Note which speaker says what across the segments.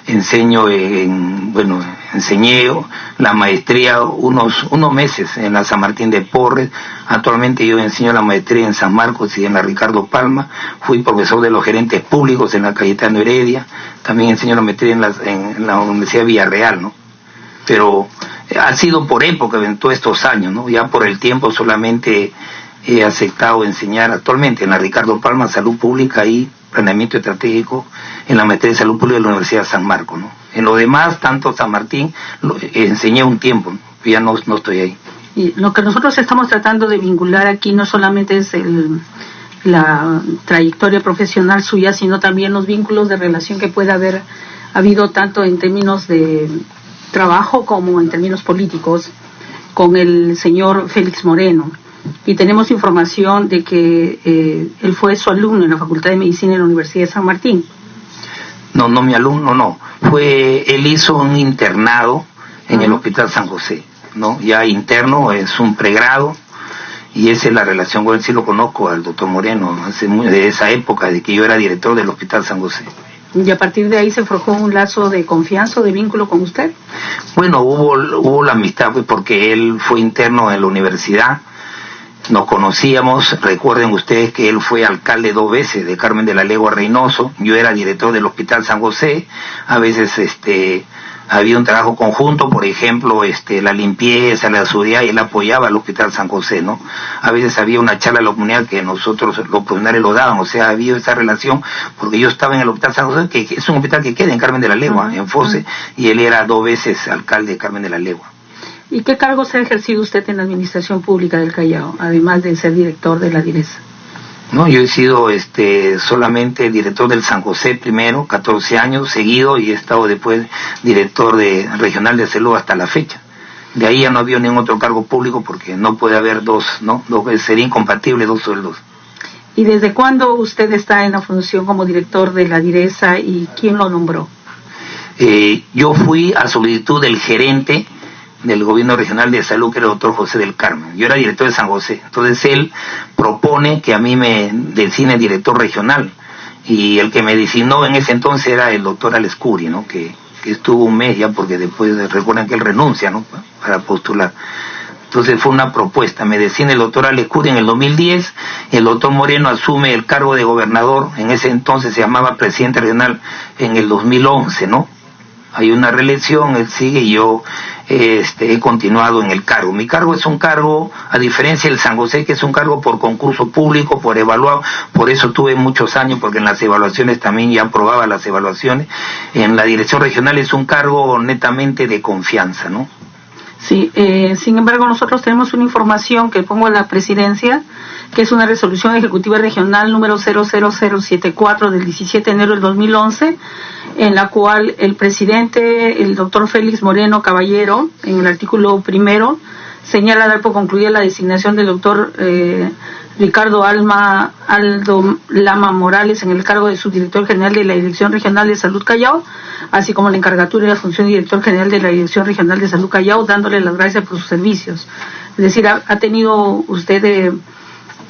Speaker 1: enseñé la maestría unos meses en la San Martín de Porres. Actualmente yo enseño la maestría en San Marcos y en la Ricardo Palma. Fui profesor de los gerentes públicos en la Cayetano Heredia. También enseño la maestría en la Universidad de Villarreal, ¿no? Pero ha sido por época en todos estos años, ¿no? Ya por el tiempo solamente he aceptado enseñar actualmente en la Ricardo Palma Salud Pública y Planeamiento Estratégico, en la maestría de Salud Pública de la Universidad de San Marcos, ¿no? En lo demás, tanto San Martín, enseñé un tiempo, ¿no? Ya no estoy ahí.
Speaker 2: Y lo que nosotros estamos tratando de vincular aquí no solamente es la trayectoria profesional suya, sino también los vínculos de relación que pueda haber habido tanto en términos de trabajo como en términos políticos con el señor Félix Moreno. Y tenemos información de que él fue su alumno en la Facultad de Medicina en la Universidad de San Martín.
Speaker 1: No, mi alumno no. Él hizo un internado en el Hospital San José, ¿no? Ya interno, es un pregrado, y esa es la relación con él. Sí lo conozco al doctor Moreno, de esa época, de que yo era director del Hospital San José.
Speaker 2: ¿Y a partir de ahí se forjó un lazo de confianza o de vínculo con usted?
Speaker 1: Bueno, hubo la amistad, pues, porque él fue interno en la universidad. Nos conocíamos. Recuerden ustedes que él fue alcalde 2 veces de Carmen de la Legua Reynoso. Yo era director del Hospital San José. A veces había un trabajo conjunto, por ejemplo, la limpieza, la seguridad, y él apoyaba al Hospital San José, ¿no? A veces había una charla a la comunidad que nosotros, los profesionales, lo daban. O sea, había esa relación, porque yo estaba en el Hospital San José, que es un hospital que queda en Carmen de la Legua, en Fose, y él era 2 veces alcalde de Carmen de la Legua.
Speaker 2: ¿Y qué cargos ha ejercido usted en la Administración Pública del Callao, además de ser director de la DIRESA?
Speaker 1: No, yo he sido solamente director del San José primero, 14 años seguido, y he estado después director regional de salud hasta la fecha. De ahí ya no había ningún otro cargo público, porque no puede haber dos, sería incompatible 2 sueldos.
Speaker 2: ¿Y desde cuándo usted está en la función como director de la DIRESA y quién lo nombró?
Speaker 1: Yo fui a solicitud del gerente del gobierno regional de salud, que era el doctor José del Carmen. Yo era director de San José. Entonces él propone que a mí me designe director regional, y el que me designó en ese entonces era el doctor Alescuri, ¿no? Que estuvo un mes ya, porque después recuerdan que él renuncia, ¿no? Para postular. Entonces fue una propuesta, me designa el doctor Alescuri en el 2010, el doctor Moreno asume el cargo de gobernador, en ese entonces se llamaba presidente regional, en el 2011, ¿no? Hay una reelección, él sigue, y yo he continuado en el cargo. Mi cargo es un cargo, a diferencia del San José, que es un cargo por concurso público, por evaluado. Por eso tuve muchos años, porque en las evaluaciones también ya aprobaba las evaluaciones. En la dirección regional es un cargo netamente de confianza, ¿no?
Speaker 2: Sí, sin embargo nosotros tenemos una información que pongo en la presidencia, que es una resolución ejecutiva regional número 00074 del 17 de enero del 2011, en la cual el presidente, el doctor Félix Moreno Caballero, en el artículo 1, señala dar por concluida la designación del doctor Ricardo Aldo Lama Morales en el cargo de subdirector general de la Dirección Regional de Salud Callao, así como la encargatura y la función de director general de la Dirección Regional de Salud Callao, dándole las gracias por sus servicios. Es decir, ha tenido usted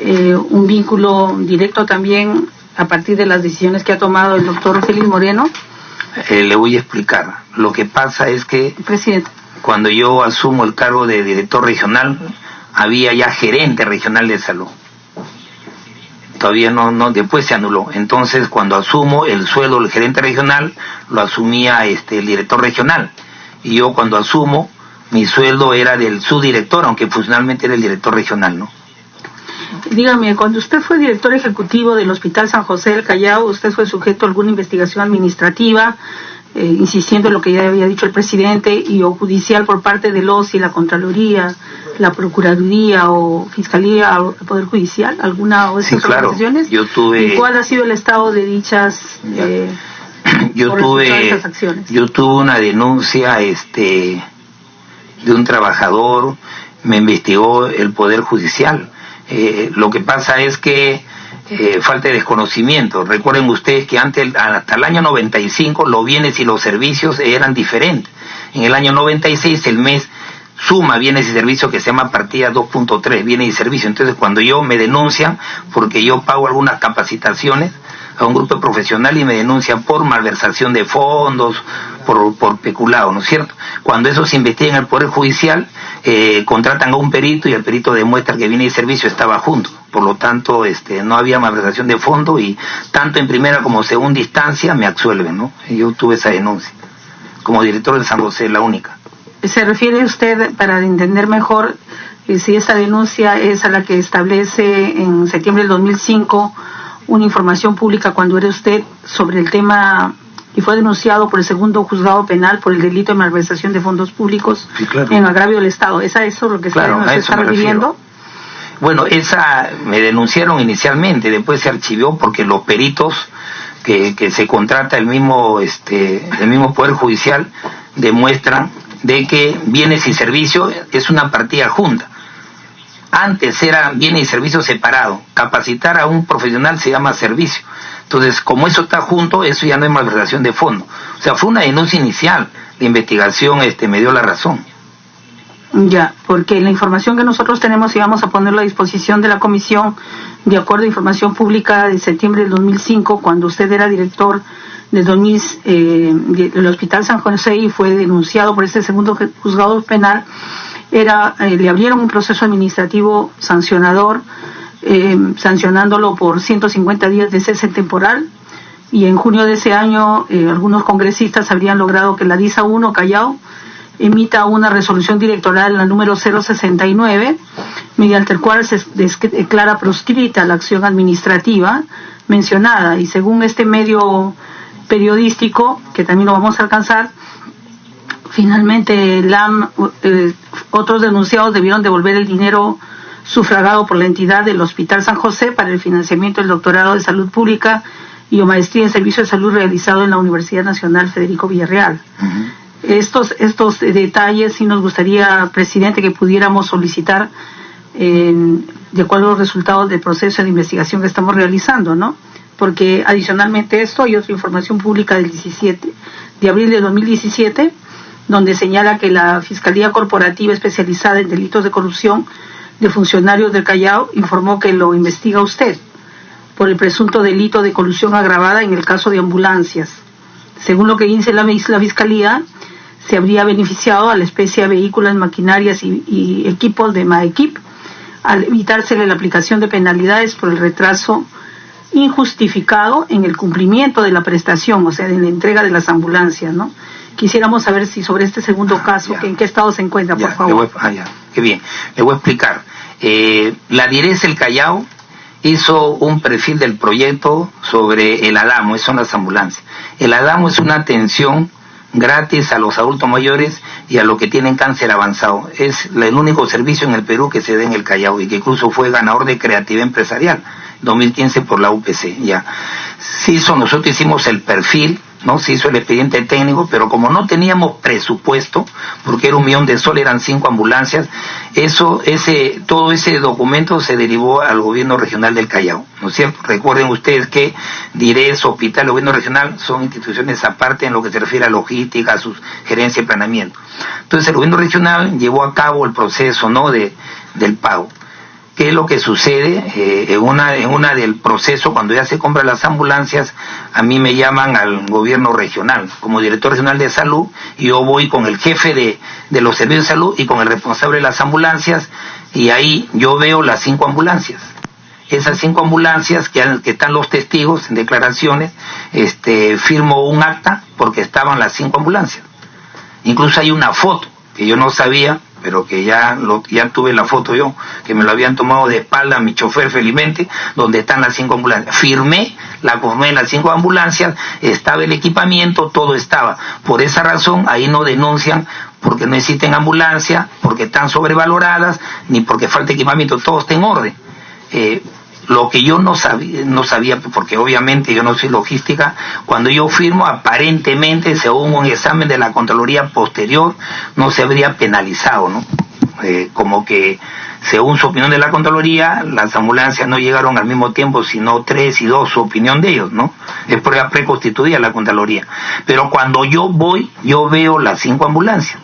Speaker 2: un vínculo directo también a partir de las decisiones que ha tomado el doctor Félix Moreno.
Speaker 1: Le voy a explicar. Lo que pasa es que,
Speaker 2: presidente,
Speaker 1: cuando yo asumo el cargo de director regional, había ya gerente regional de salud. Todavía no, después se anuló. Entonces, cuando asumo el sueldo del gerente regional, lo asumía el director regional. Y yo, cuando asumo, mi sueldo era del subdirector, aunque funcionalmente era el director regional, ¿no?
Speaker 2: Dígame, cuando usted fue director ejecutivo del Hospital San José del Callao, ¿usted fue sujeto a alguna investigación administrativa, insistiendo en lo que ya había dicho el presidente, o judicial por parte del OSI, la Contraloría, la Procuraduría o Fiscalía o el Poder Judicial? ¿Alguna de esas organizaciones?
Speaker 1: Yo tuve...
Speaker 2: ¿Y cuál ha sido el estado de dichas
Speaker 1: yo tuve una denuncia de un trabajador, me investigó el Poder Judicial. Lo que pasa es que falta de desconocimiento. Recuerden ustedes que hasta el año 95 los bienes y los servicios eran diferentes. En el año 96 el mes suma bienes y servicios, que se llama partida 2.3, bienes y servicios. Entonces, cuando yo me denuncian porque yo pago algunas capacitaciones a un grupo profesional y me denuncian por malversación de fondos, por peculado, ¿no es cierto? Cuando eso se investiga en el Poder Judicial, contratan a un perito y el perito demuestra que viene de servicio estaba junto. Por lo tanto, no había malversación de fondo y tanto en primera como segunda instancia me absuelven, ¿no? Yo tuve esa denuncia como director del San José, la única.
Speaker 2: ¿Se refiere usted, para entender mejor, si esa denuncia es a la que establece en septiembre del 2005 una información pública cuando era usted sobre el tema y fue denunciado por el segundo juzgado penal por el delito de malversación de fondos públicos, sí, claro, en agravio del Estado? ¿Es a eso lo que
Speaker 1: claro,
Speaker 2: usted está refiriendo?
Speaker 1: Bueno, esa me denunciaron inicialmente, después se archivió porque los peritos que se contrata el mismo Poder Judicial demuestran de que bienes y servicios es una partida junta. Antes era bienes y servicios separados. Capacitar a un profesional se llama servicio. Entonces, como eso está junto, eso ya no es malversación de fondo. O sea, fue una denuncia inicial. La investigación me dio la razón.
Speaker 2: Ya, porque la información que nosotros tenemos y vamos a ponerla a disposición de la comisión de acuerdo a información pública de septiembre del 2005, cuando usted era director del Hospital San José y fue denunciado por este segundo juzgado penal, le abrieron un proceso administrativo sancionador, sancionándolo por 150 días de cese temporal, y en junio de ese año algunos congresistas habrían logrado que la DISA 1 Callao emita una resolución directoral, la número 069, mediante el cual se declara proscrita la acción administrativa mencionada, y según este medio periodístico, que también lo vamos a alcanzar, finalmente otros denunciados debieron devolver el dinero sufragado por la entidad del Hospital San José para el financiamiento del doctorado de salud pública y o maestría en servicio de salud realizado en la Universidad Nacional Federico Villarreal. Uh-huh. Estos detalles sí nos gustaría, presidente, que pudiéramos solicitar de acuerdo a los resultados del proceso de investigación que estamos realizando, ¿no? Porque adicionalmente esto hay otra información pública del 17 de abril de 2017, donde señala que la Fiscalía Corporativa Especializada en Delitos de Corrupción de Funcionarios del Callao informó que lo investiga usted por el presunto delito de colusión agravada en el caso de ambulancias. Según lo que dice la Fiscalía, se habría beneficiado a la especie de vehículos, maquinarias y equipos de Maequip al evitársele la aplicación de penalidades por el retraso injustificado en el cumplimiento de la prestación, o sea, en la entrega de las ambulancias, ¿no? Quisiéramos saber si sobre este segundo caso, ¿en qué estado se encuentra, por favor?
Speaker 1: Qué bien. Le voy a explicar. La DIRES del Callao hizo un perfil del proyecto sobre el ADAMO, son las ambulancias. El ADAMO es una atención gratis a los adultos mayores y a los que tienen cáncer avanzado. Es el único servicio en el Perú que se da en el Callao y que incluso fue ganador de creatividad empresarial 2015 por la UPC. Ya nosotros hicimos el perfil, ¿no? Se hizo el expediente técnico, pero como no teníamos presupuesto, porque era $1 millón, eran 5 ambulancias, todo ese documento se derivó al gobierno regional del Callao, ¿no es cierto? Recuerden ustedes que DIRES, hospital, el gobierno regional son instituciones aparte en lo que se refiere a logística, a su gerencia y planeamiento. Entonces el gobierno regional llevó a cabo el proceso, ¿no?, del pago. ¿Qué es lo que sucede? En una del proceso, cuando ya se compran las ambulancias, a mí me llaman al gobierno regional, como director regional de salud, y yo voy con el jefe de los servicios de salud y con el responsable de las ambulancias, y ahí yo veo las 5 ambulancias. Esas 5 ambulancias que están los testigos en declaraciones, firmo un acta porque estaban las 5 ambulancias. Incluso hay una foto que yo no sabía, pero que ya tuve la foto yo, que me lo habían tomado de espalda mi chofer felizmente, donde están las 5 ambulancias. Firmé las 5 ambulancias, estaba el equipamiento, todo estaba. Por esa razón, ahí no denuncian porque no existen ambulancias, porque están sobrevaloradas, ni porque falta equipamiento, todo está en orden. Lo que yo no sabía, porque obviamente yo no soy logística, cuando yo firmo, aparentemente, según un examen de la Contraloría posterior, no se habría penalizado, ¿no? Como que, según su opinión de la Contraloría, las ambulancias no llegaron al mismo tiempo, sino 3 y 2, su opinión de ellos, ¿no? Es prueba preconstituida la Contraloría. Pero cuando yo voy, yo veo las 5 ambulancias.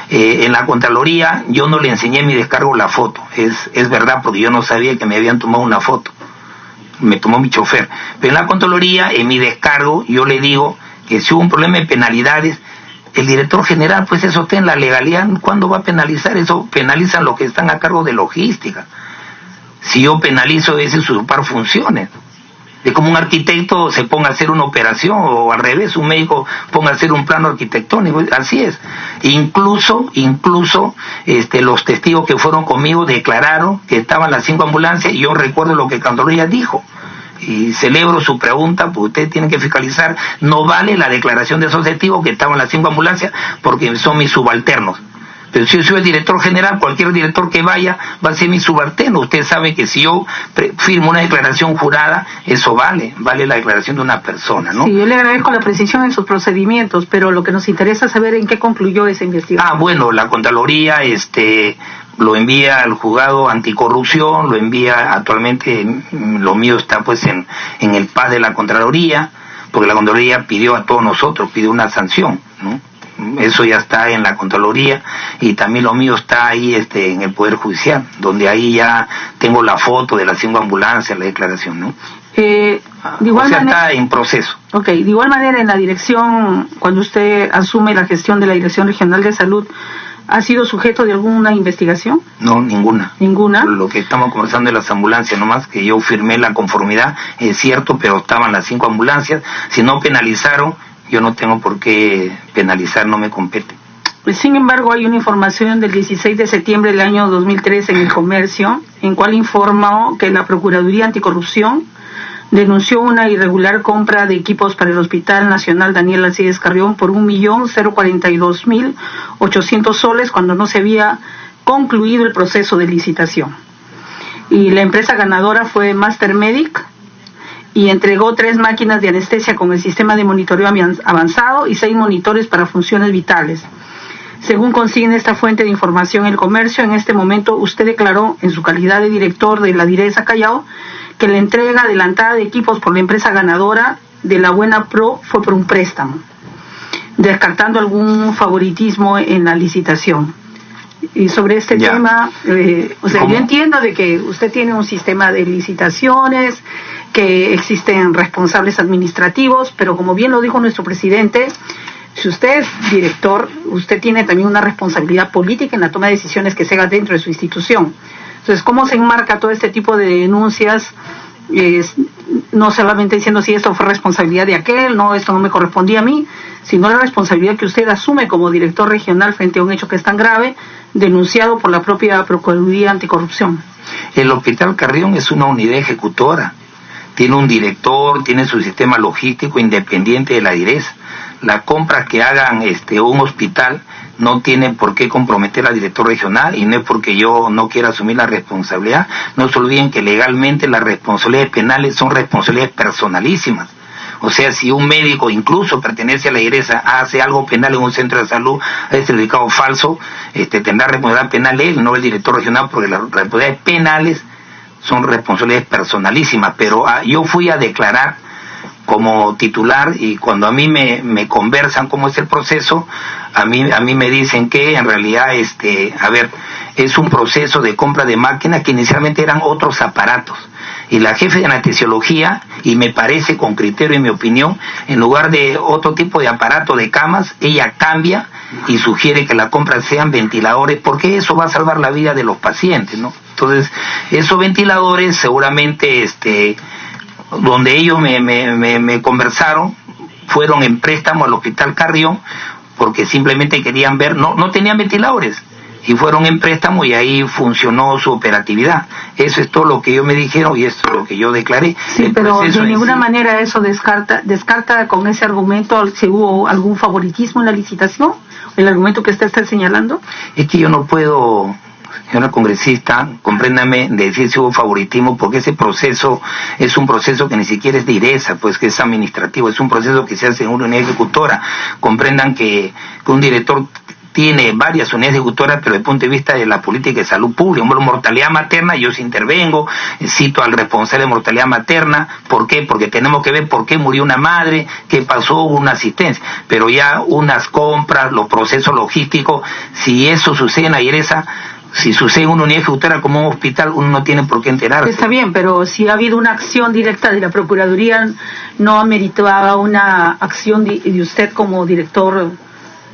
Speaker 1: En la Contraloría yo no le enseñé mi descargo la foto, es verdad, porque yo no sabía que me habían tomado una foto. me tomó mi chofer. Pero en la Contraloría, en mi descargo, yo le digo que si hubo un problema de penalidades, el director general, pues eso está en la legalidad. ¿Cuándo va a penalizar? Eso penalizan los que están a cargo de logística. Si yo penalizo, es usurpar funciones. Es como un arquitecto se ponga a hacer una operación, o al revés, un médico ponga a hacer un plano arquitectónico, así es. Incluso los testigos que fueron conmigo declararon que estaban las 5 ambulancias, y yo recuerdo lo que Contraloría dijo. Y celebro su pregunta, porque ustedes tienen que fiscalizar. No vale la declaración de esos testigos que estaban las 5 ambulancias, porque son mis subalternos. Pero si yo soy el director general, cualquier director que vaya va a ser mi subalterno. Usted sabe que si yo firmo una declaración jurada, eso vale la declaración de una persona, ¿no?
Speaker 2: Sí, yo le agradezco la precisión en sus procedimientos, pero lo que nos interesa es saber en qué concluyó esa investigación.
Speaker 1: Bueno, la Contraloría lo envía al juzgado anticorrupción, lo envía actualmente, lo mío está pues en el PAS de la Contraloría, porque la Contraloría pidió a todos nosotros, pidió una sanción, ¿no? Eso ya está en la Contraloría, y también lo mío está ahí en el Poder Judicial, donde ahí ya tengo la foto de las 5 ambulancias, la declaración, ¿no?
Speaker 2: De igual manera,
Speaker 1: está en proceso.
Speaker 2: Ok, de igual manera, en la dirección, cuando usted asume la gestión de la Dirección Regional de Salud, ¿ha sido sujeto de alguna investigación?
Speaker 1: No, ninguna.
Speaker 2: ¿Ninguna?
Speaker 1: Lo que estamos conversando de las ambulancias, nomás que yo firmé la conformidad, es cierto, pero estaban las 5 ambulancias. Si no penalizaron, yo no tengo por qué penalizar, no me compete.
Speaker 2: Sin embargo, hay una información del 16 de septiembre del año 2013 en El Comercio, en cual informó que la Procuraduría Anticorrupción denunció una irregular compra de equipos para el Hospital Nacional Daniel Alcides Carrión por 1.042.800 soles, cuando no se había concluido el proceso de licitación. Y la empresa ganadora fue Master Medic, y entregó 3 máquinas de anestesia con el sistema de monitoreo avanzado y 6 monitores para funciones vitales. Según consigna esta fuente de información El Comercio, en este momento usted declaró, en su calidad de director de la Diresa Callao, que la entrega adelantada de equipos por la empresa ganadora de La Buena Pro fue por un préstamo, descartando algún favoritismo en la licitación. Y sobre este tema, yo entiendo de que usted tiene un sistema de licitaciones, que existen responsables administrativos, pero como bien lo dijo nuestro presidente, si usted es director, usted tiene también una responsabilidad política en la toma de decisiones que se haga dentro de su institución. Entonces, ¿cómo se enmarca todo este tipo de denuncias? No solamente diciendo si esto fue responsabilidad de aquel, no, esto no me correspondía a mí, sino la responsabilidad que usted asume como director regional frente a un hecho que es tan grave, denunciado por la propia Procuraduría Anticorrupción.
Speaker 1: El Hospital Carrión es una unidad ejecutora, tiene un director, tiene su sistema logístico independiente de la Diresa. La compra que hagan un hospital no tiene por qué comprometer al director regional, y no es porque yo no quiera asumir la responsabilidad. No se olviden que legalmente las responsabilidades penales son responsabilidades personalísimas. O sea, si un médico incluso pertenece a la Diresa, hace algo penal en un centro de salud, es certificado falso, tendrá responsabilidad penal él, no el director regional, porque las responsabilidades penales son responsabilidades personalísimas. Pero yo fui a declarar como titular, y cuando a mí me conversan cómo es el proceso, a mí me dicen que en realidad es un proceso de compra de máquinas que inicialmente eran otros aparatos, y la jefe de anestesiología, y me parece con criterio, en mi opinión, en lugar de otro tipo de aparato de camas, ella cambia y sugiere que la compra sean ventiladores, porque eso va a salvar la vida de los pacientes, ¿no? Entonces, esos ventiladores seguramente donde ellos me conversaron, fueron en préstamo al Hospital Carrión, porque simplemente querían ver, no tenían ventiladores, y fueron en préstamo, y ahí funcionó su operatividad. Eso es todo lo que ellos me dijeron, y eso es lo que yo declaré.
Speaker 2: Sí, pero de ninguna manera eso descarta con ese argumento si hubo algún favoritismo en la licitación, el argumento que usted está señalando.
Speaker 1: Es que yo no puedo, señora congresista, compréndame, de decir si hubo favoritismo, porque ese proceso es un proceso que ni siquiera es de Diresa, pues que es administrativo, es un proceso que se hace en una unidad ejecutora. Comprendan que un director tiene varias unidades ejecutoras, pero desde el punto de vista de la política de salud pública, mortalidad materna, yo sí intervengo, cito al responsable de mortalidad materna. ¿Por qué? Porque tenemos que ver por qué murió una madre, qué pasó, hubo una asistencia, pero ya unas compras, los procesos logísticos, si eso sucede en la Diresa, Si sucede en una unidad ejecutora como un hospital, uno no tiene por qué enterarse.
Speaker 2: Está bien, pero si ha habido una acción directa de la Procuraduría, ¿no ameritaba una acción de usted como director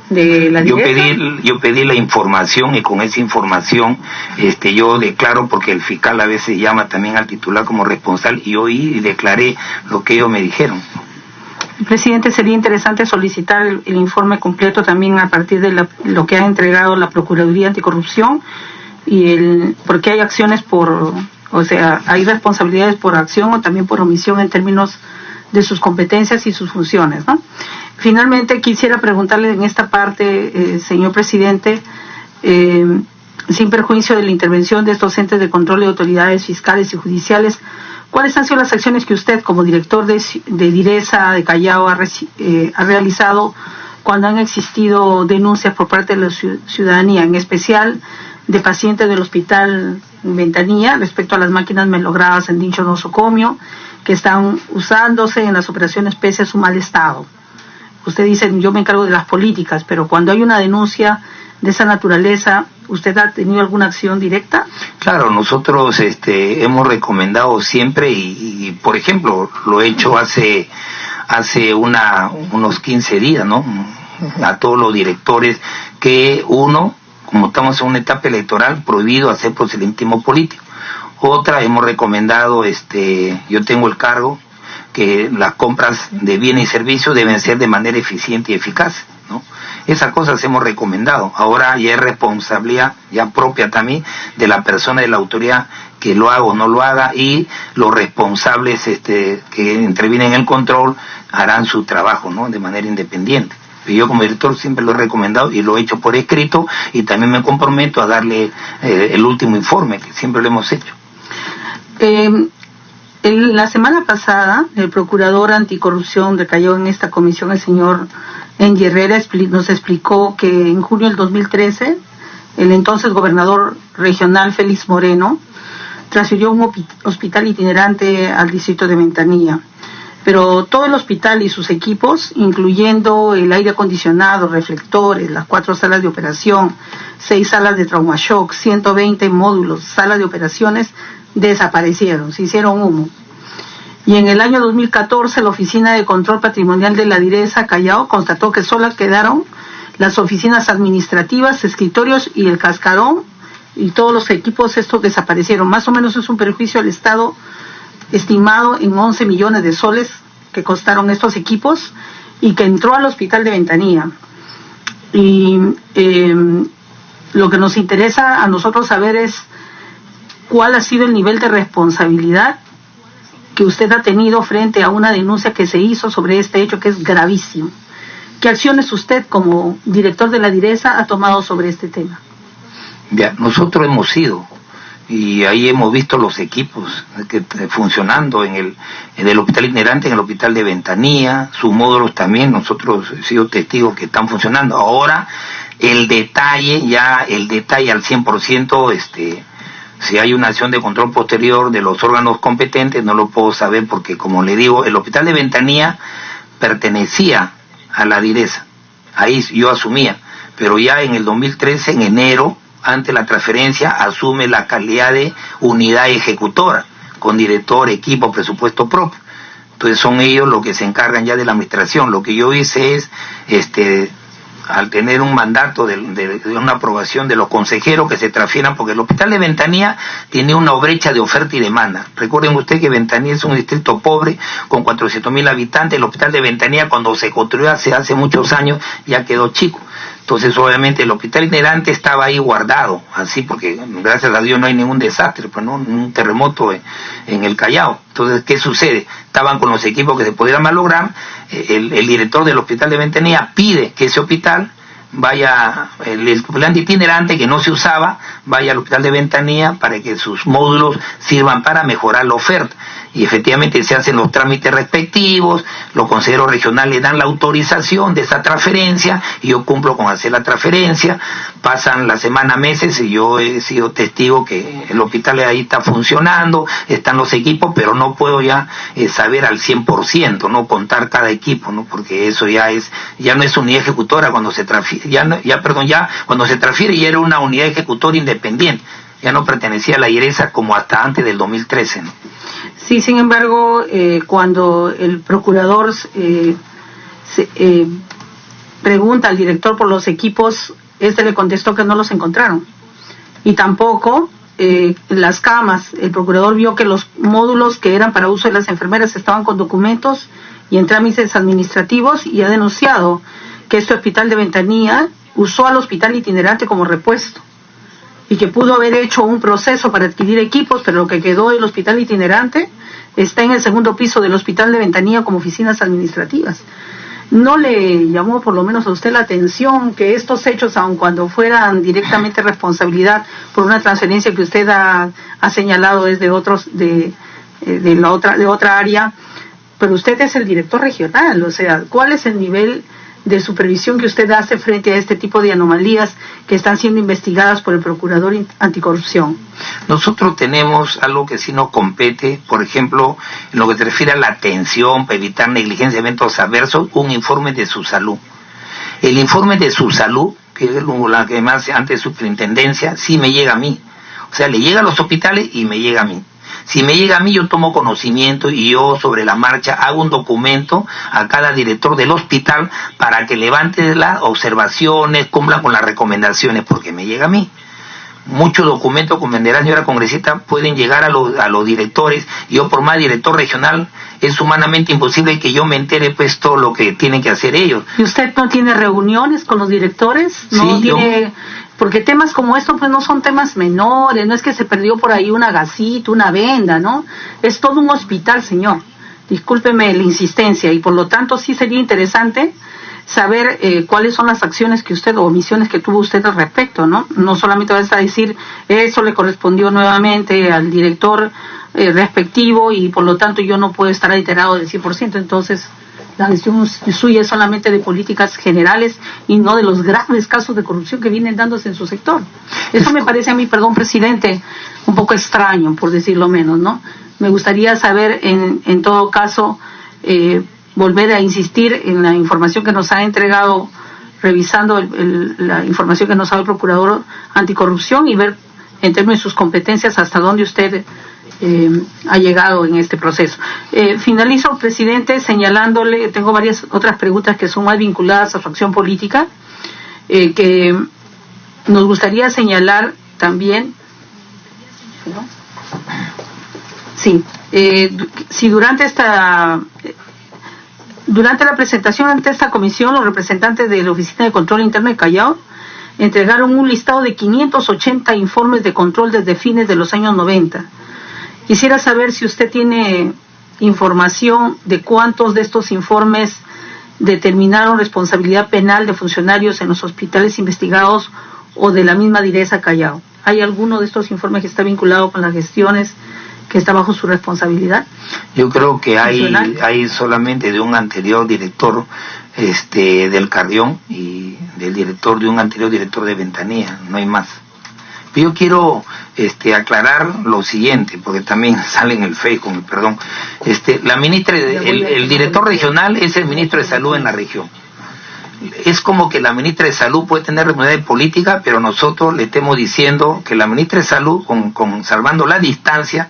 Speaker 2: de la dirección?
Speaker 1: Yo pedí la información y con esa información yo declaro, porque el fiscal a veces llama también al titular como responsable, y oí y declaré lo que ellos me dijeron.
Speaker 2: Presidente, sería interesante solicitar el informe completo también a partir de lo que ha entregado la Procuraduría Anticorrupción, y porque hay acciones hay responsabilidades por acción o también por omisión en términos de sus competencias y sus funciones, ¿no? Finalmente, quisiera preguntarle en esta parte, señor presidente, sin perjuicio de la intervención de estos entes de control de autoridades fiscales y judiciales, ¿cuáles han sido las acciones que usted, como director de DIRESA de Callao, ha realizado cuando han existido denuncias por parte de la ciudadanía, en especial de pacientes del Hospital Ventanilla, respecto a las máquinas melogradas en dicho nosocomio, que están usándose en las operaciones pese a su mal estado? Usted dice, yo me encargo de las políticas, pero cuando hay una denuncia de esa naturaleza, ¿usted ha tenido alguna acción directa?
Speaker 1: Claro, nosotros hemos recomendado siempre y por ejemplo, lo he hecho hace unos 15 días, ¿no? A todos los directores que como estamos en una etapa electoral, prohibido hacer proselitismo político. Otra, hemos recomendado, yo tengo el cargo, que las compras de bienes y servicios deben ser de manera eficiente y eficaz, ¿no? Esas cosas hemos recomendado. Ahora ya es responsabilidad ya propia también de la persona de la autoridad que lo haga o no lo haga, y los responsables que intervienen en el control harán su trabajo, ¿no? De manera independiente. Y yo como director siempre lo he recomendado y lo he hecho por escrito, y también me comprometo a darle el último informe, que siempre lo hemos hecho.
Speaker 2: La semana pasada, el procurador anticorrupción de Callao en esta comisión, el señor Engie Herrera, nos explicó que en junio del 2013, el entonces gobernador regional Félix Moreno transfirió un hospital itinerante al distrito de Ventanilla. Pero todo el hospital y sus equipos, incluyendo el aire acondicionado, reflectores, las 4 salas de operación, 6 salas de trauma shock, 120 módulos, salas de operaciones, desaparecieron, se hicieron humo. Y en el año 2014 la Oficina de Control Patrimonial de la DIRESA Callao constató que solo quedaron las oficinas administrativas, escritorios y el cascarón, y todos los equipos estos desaparecieron. Más o menos es un perjuicio al Estado estimado en 11 millones de soles que costaron estos equipos y que entró al Hospital de Ventanilla. Y lo que nos interesa a nosotros saber es cuál ha sido el nivel de responsabilidad que usted ha tenido frente a una denuncia que se hizo sobre este hecho, que es gravísimo. ¿Qué acciones usted, como director de la DIRESA, ha tomado sobre este tema?
Speaker 1: Ya, nosotros hemos ido, y ahí hemos visto los equipos funcionando en el hospital itinerante, en el hospital de Ventanilla, sus módulos también, nosotros hemos sido testigos que están funcionando. Ahora, el detalle al 100%, si hay una acción de control posterior de los órganos competentes, no lo puedo saber porque, como le digo, el hospital de Ventanilla pertenecía a la DIRESA, ahí yo asumía, pero ya en el 2013, en enero, ante la transferencia, asume la calidad de unidad ejecutora, con director, equipo, presupuesto propio. Entonces son ellos los que se encargan ya de la administración. Lo que yo hice es, al tener un mandato de una aprobación de los consejeros, que se transfieran, porque el hospital de Ventanilla tiene una brecha de oferta y demanda. Recuerden ustedes que Ventanilla es un distrito pobre con 400.000 habitantes. El hospital de Ventanilla, cuando se construyó hace muchos años, ya quedó chico. Entonces, obviamente, el hospital itinerante estaba ahí guardado, así, porque gracias a Dios no hay ningún desastre, pues no, un terremoto en el Callao. Entonces, ¿qué sucede? Estaban con los equipos que se pudieran malograr. El director del hospital de Ventanilla pide que ese hospital vaya, el hospital itinerante que no se usaba, vaya al hospital de Ventanilla para que sus módulos sirvan para mejorar la oferta. y efectivamente se hacen los trámites respectivos, los consejeros regionales dan la autorización de esa transferencia y yo cumplo con hacer la transferencia. Pasan la semana, meses, y yo he sido testigo que el hospital ahí está funcionando, están los equipos, pero no puedo ya saber al 100%, no contar cada equipo, no, porque eso ya no es unidad ejecutora cuando se transfiere, ya cuando se transfiere ya era una unidad ejecutora independiente, ya no pertenecía a la IRESA como hasta antes del 2013, ¿no?
Speaker 2: Sí, sin embargo, cuando el procurador pregunta al director por los equipos, este le contestó que no los encontraron. Y tampoco las camas, el procurador vio que los módulos que eran para uso de las enfermeras estaban con documentos y en trámites administrativos, y ha denunciado que este hospital de Ventanilla usó al hospital itinerante como repuesto y que pudo haber hecho un proceso para adquirir equipos, pero lo que quedó del hospital itinerante está en el segundo piso del hospital de Ventanilla como oficinas administrativas. ¿No le llamó por lo menos a usted la atención que estos hechos, aun cuando fueran directamente responsabilidad por una transferencia que usted ha señalado desde de otra área, pero usted es el director regional? O sea, ¿cuál es el nivel de supervisión que usted hace frente a este tipo de anomalías que están siendo investigadas por el Procurador Anticorrupción?
Speaker 1: Nosotros tenemos algo que sí nos compete, por ejemplo, en lo que se refiere a la atención para evitar negligencia, eventos adversos, un informe de su salud. El informe de su salud, que es la que más ante superintendencia, sí me llega a mí. O sea, le llega a los hospitales y me llega a mí. Si me llega a mí, yo tomo conocimiento y yo sobre la marcha hago un documento a cada director del hospital para que levante las observaciones, cumpla con las recomendaciones, porque me llega a mí. Muchos documentos, comprenderá, señora congresista, pueden llegar a los directores. Yo, por más director regional, es humanamente imposible que yo me entere pues todo lo que tienen que hacer ellos.
Speaker 2: ¿Y usted no tiene reuniones con los directores? ¿No
Speaker 1: sí,
Speaker 2: tiene...? Porque temas como estos pues no son temas menores, no es que se perdió por ahí una gasita, una venda, ¿no? Es todo un hospital, señor. Discúlpeme la insistencia, y por lo tanto sí sería interesante saber cuáles son las acciones que usted o omisiones que tuvo usted al respecto, ¿no? No solamente vas a decir, eso le correspondió nuevamente al director respectivo y por lo tanto yo no puedo estar enterado del 100%, entonces la gestión suya es solamente de políticas generales y no de los graves casos de corrupción que vienen dándose en su sector. Eso me parece a mí, perdón, presidente, un poco extraño, por decirlo menos, ¿no? Me gustaría saber, en todo caso, volver a insistir en la información que nos ha entregado, revisando la información que nos ha dado el Procurador Anticorrupción, y ver en términos de sus competencias hasta dónde usted ha llegado en este proceso. Finalizo, presidente, señalándole, tengo varias otras preguntas que son más vinculadas a su acción política, que nos gustaría señalar también. ¿No? Sí, si durante la presentación ante esta comisión, los representantes de la Oficina de Control Interno de Callao entregaron un listado de 580 informes de control desde fines de los años 90. Quisiera saber si usted tiene información de cuántos de estos informes determinaron responsabilidad penal de funcionarios en los hospitales investigados o de la misma DIRESA Callao. ¿Hay alguno de estos informes que está vinculado con las gestiones que está bajo su responsabilidad?
Speaker 1: Yo creo que hay solamente de un anterior director del Carrión y del director de un anterior director de Ventanilla, no hay más. Yo quiero aclarar lo siguiente, porque también sale en el Facebook, con el perdón. La ministra, el director regional es el ministro de Salud en la región. Es como que la ministra de Salud puede tener responsabilidad política, pero nosotros le estamos diciendo que la ministra de Salud, con salvando la distancia,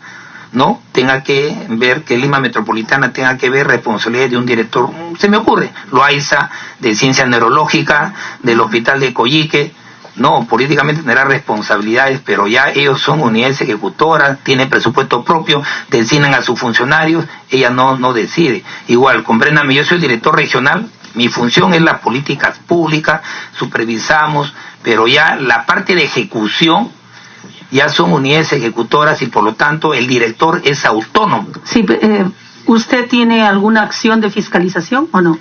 Speaker 1: no tenga que ver que Lima Metropolitana tenga que ver responsabilidad de un director. Se me ocurre, Loaiza, de Ciencia Neurológica, del Hospital de Coyique. No, políticamente tendrá responsabilidades, pero ya ellos son unidades ejecutoras, tienen presupuesto propio, designan a sus funcionarios, ella no decide. Igual, compréndame, yo soy el director regional, mi función es las políticas públicas, supervisamos, pero ya la parte de ejecución ya son unidades ejecutoras y por lo tanto el director es autónomo.
Speaker 2: Sí, ¿usted tiene alguna acción de fiscalización o no?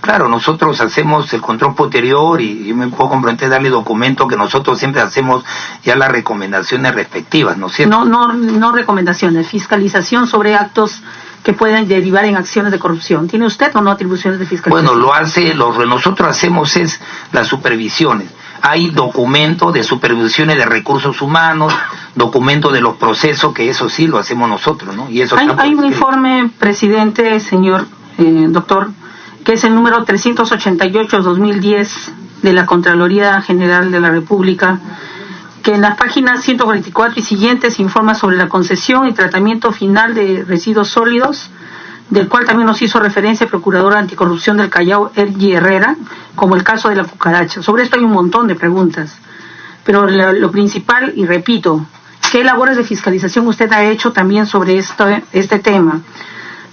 Speaker 1: Claro, nosotros hacemos el control posterior y me puedo comprometer a darle documento que nosotros siempre hacemos ya las recomendaciones respectivas, ¿no es cierto?
Speaker 2: No recomendaciones, fiscalización sobre actos que puedan derivar en acciones de corrupción. ¿Tiene usted o no atribuciones de fiscalización?
Speaker 1: Bueno, lo que nosotros hacemos es las supervisiones. Hay documentos de supervisiones de recursos humanos, documentos de los procesos, que eso sí lo hacemos nosotros, ¿no? Y eso
Speaker 2: hay un informe, presidente, señor doctor, que es el número 388-2010 de la Contraloría General de la República, que en las páginas 144 y siguientes informa sobre la concesión y tratamiento final de residuos sólidos, del cual también nos hizo referencia el Procurador Anticorrupción del Callao, Ergi Herrera, como el caso de la cucaracha. Sobre esto hay un montón de preguntas, pero lo principal, y repito, ¿qué labores de fiscalización usted ha hecho también sobre este tema?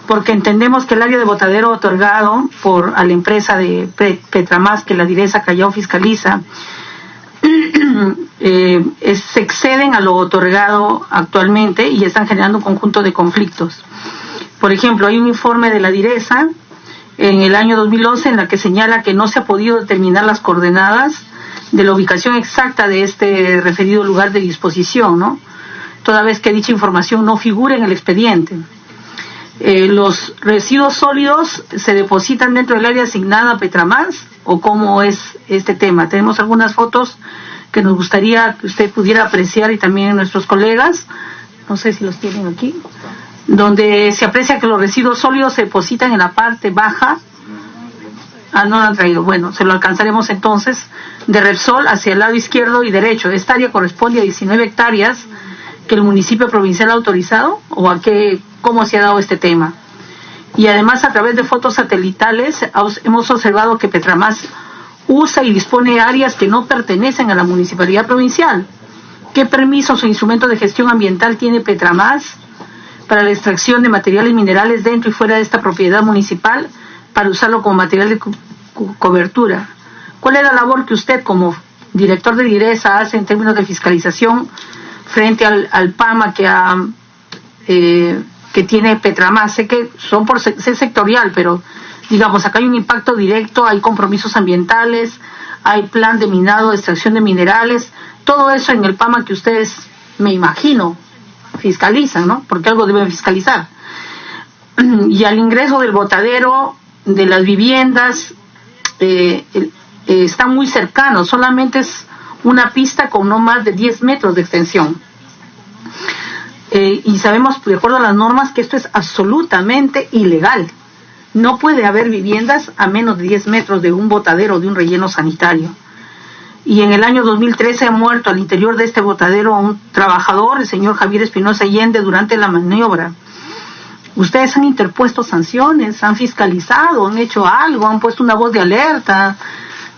Speaker 2: Porque entendemos que el área de botadero otorgado a la empresa de Petramas, que la Direza Callao fiscaliza, se exceden a lo otorgado actualmente y están generando un conjunto de conflictos. Por ejemplo, hay un informe de la Direza en el año 2011 en la que señala que no se ha podido determinar las coordenadas de la ubicación exacta de este referido lugar de disposición, ¿no? Toda vez que dicha información no figura en el expediente. ¿Los residuos sólidos se depositan dentro del área asignada a Petramas o cómo es este tema? Tenemos algunas fotos que nos gustaría que usted pudiera apreciar y también nuestros colegas, no sé si los tienen aquí, donde se aprecia que los residuos sólidos se depositan en la parte baja. No lo han traído. Bueno, se lo alcanzaremos entonces, de Repsol hacia el lado izquierdo y derecho. Esta área corresponde a 19 hectáreas que el municipio provincial ha autorizado, o a qué, cómo se ha dado este tema. Y además, a través de fotos satelitales hemos observado que Petramas usa y dispone áreas que no pertenecen a la municipalidad provincial. ¿Qué permisos o instrumentos de gestión ambiental tiene Petramas para la extracción de materiales minerales dentro y fuera de esta propiedad municipal para usarlo como material de cobertura? ¿Cuál es la labor que usted como director de Direza hace en términos de fiscalización frente al PAMA que tiene Petramas? Sé que son por ser sectorial, pero digamos, acá hay un impacto directo, hay compromisos ambientales, hay plan de minado, de extracción de minerales, todo eso en el PAMA que ustedes, me imagino, fiscalizan, ¿no? Porque algo deben fiscalizar. Y al ingreso del botadero, de las viviendas, están muy cercanos, solamente es una pista con no más de 10 metros de extensión. Y sabemos, de acuerdo a las normas, que esto es absolutamente ilegal. No puede haber viviendas a menos de 10 metros de un botadero, de un relleno sanitario. Y en el año 2013 ha muerto al interior de este botadero un trabajador, el señor Javier Espinosa Allende, durante la maniobra. Ustedes han interpuesto sanciones, han fiscalizado, han hecho algo, han puesto una voz de alerta,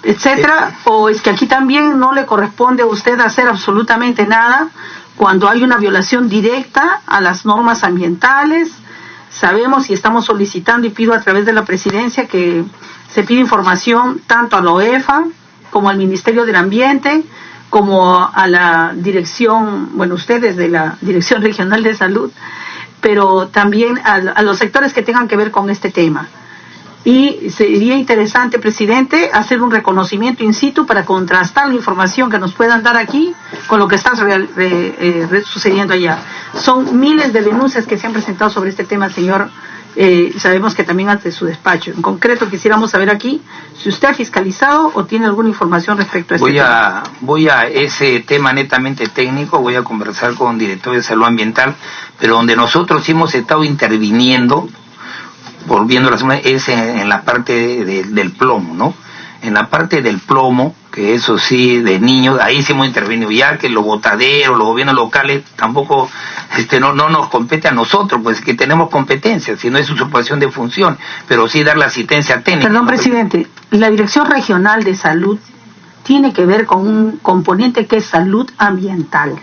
Speaker 2: etcétera, o es que aquí también no le corresponde a usted hacer absolutamente nada cuando hay una violación directa a las normas ambientales. Sabemos y estamos solicitando, y pido a través de la presidencia que se pida información tanto a la OEFA como al Ministerio del Ambiente, como a la dirección, bueno, ustedes de la Dirección Regional de Salud, pero también a los sectores que tengan que ver con este tema. Y sería interesante, presidente, hacer un reconocimiento in situ para contrastar la información que nos puedan dar aquí con lo que está sucediendo allá. Son miles de denuncias que se han presentado sobre este tema, señor. Sabemos que también ante su despacho. En concreto, quisiéramos saber aquí si usted ha fiscalizado o tiene alguna información respecto a este tema.
Speaker 1: Voy a ese tema netamente técnico, voy a conversar con el director de Salud Ambiental, pero donde nosotros hemos estado interviniendo, volviendo a la semana, es en la parte del plomo, ¿no? En la parte del plomo, que eso sí, de niños, ahí sí hemos intervenido, ya que los botaderos, los gobiernos locales, tampoco no nos compete a nosotros, pues que tenemos competencia, si no es usurpación de función, pero sí dar la asistencia técnica.
Speaker 2: Perdón, presidente, la Dirección Regional de Salud tiene que ver con un componente que es salud ambiental,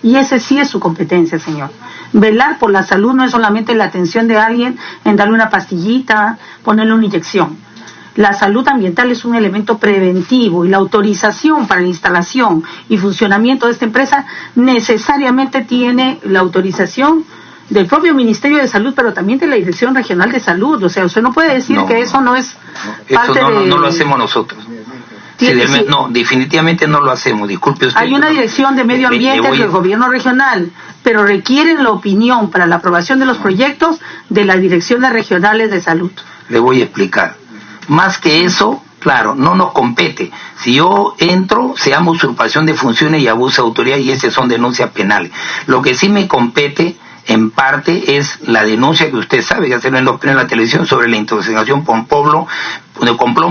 Speaker 2: y ese sí es su competencia, señor. Velar por la salud no es solamente la atención de alguien en darle una pastillita, ponerle una inyección. La salud ambiental es un elemento preventivo y la autorización para la instalación y funcionamiento de esta empresa necesariamente tiene la autorización del propio Ministerio de Salud, pero también de la Dirección Regional de Salud. O sea, usted no puede decir que eso no es parte de...
Speaker 1: No lo hacemos nosotros. No, definitivamente no lo hacemos, disculpe usted.
Speaker 2: Hay una dirección de medio ambiente del gobierno regional, pero requieren la opinión para la aprobación de los proyectos de las direcciones regionales de salud.
Speaker 1: Le voy a explicar. Más que eso, claro, no nos compete. Si yo entro, se llama usurpación de funciones y abuso de autoridad, y esas son denuncias penales. Lo que sí me compete, en parte, es la denuncia que usted sabe que hacen en los plenos de la televisión sobre la intoxicación con plomo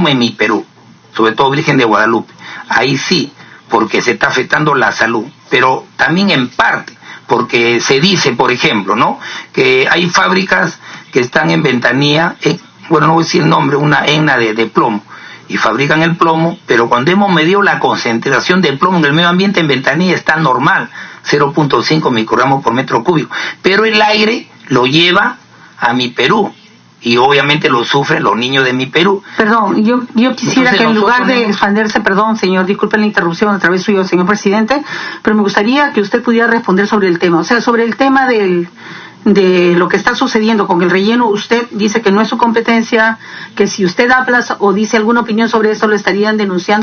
Speaker 1: en mi Perú, sobre todo Virgen de Guadalupe. Ahí sí, porque se está afectando la salud, pero también en parte, porque se dice, por ejemplo, ¿no?, que hay fábricas que están en Ventanilla, bueno, no voy a decir el nombre, una ENA de plomo, y fabrican el plomo, pero cuando hemos medido la concentración de plomo en el medio ambiente en Ventanilla está normal, 0.5 microgramos por metro cúbico, pero el aire lo lleva a mi Perú, y obviamente lo sufren los niños de mi Perú.
Speaker 2: Perdón, yo quisiera entonces, que en lugar de expandirse, perdón, señor, disculpen la interrupción a través suyo, señor presidente, pero me gustaría que usted pudiera responder sobre el tema, o sea, sobre el tema de lo que está sucediendo con el relleno. Usted dice que no es su competencia, que si usted habla o dice alguna opinión sobre esto lo estarían denunciando